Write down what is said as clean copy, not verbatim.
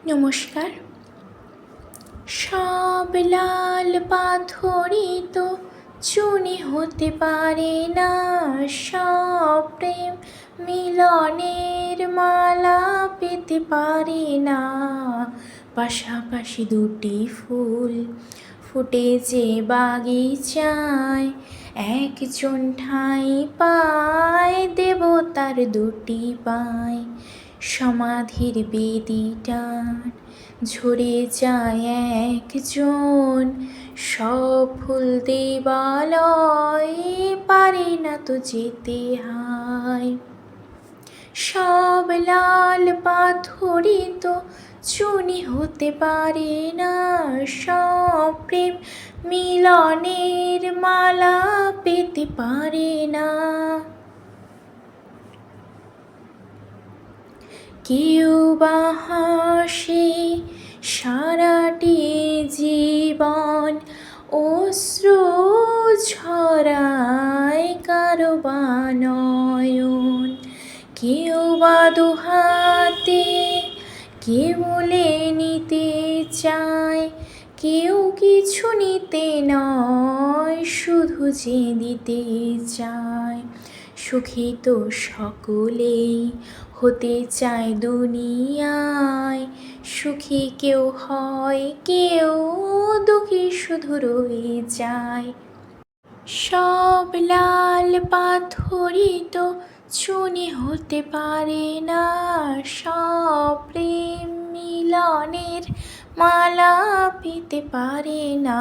নমস্কার। সব লাল পাথরই তো চুনি হতে পারে না, সব প্রেম মিলনের মালা পেতে পারে না। পাশাপাশি দুটি ফুল ফুটেছে বাগিচায়, একজন ঠাঁই পায় দেবতার দুটি পায়। সমাধির বেদিটার ঝরে যায় একজন, সব ফুল দেবালয়ে পারে না তো যেতে হায়। সব লাল পাথরই তো চুনি হতে পারে না, সব প্রেম মিলনের মালা পেতে পারে না। কেউ বা হাসে সারাটি জীবন, অশ্রু ঝরায় কারো বা নয়ন। কেউ বা দুহাতে কেবলে নিতে চায়, কেউ কিছু নিতে নয়, শুধু যে দিতে চায়। সুখী তো সকলেই হতে চায় দুনিয়ায়, সুখী কেউ হয় কেউ দুঃখী শুধু রয়ে যায়। সব লাল পাথরই তো চুনি হতে পারে না, সব প্রেম মিলনের মালা পেতে পারে না।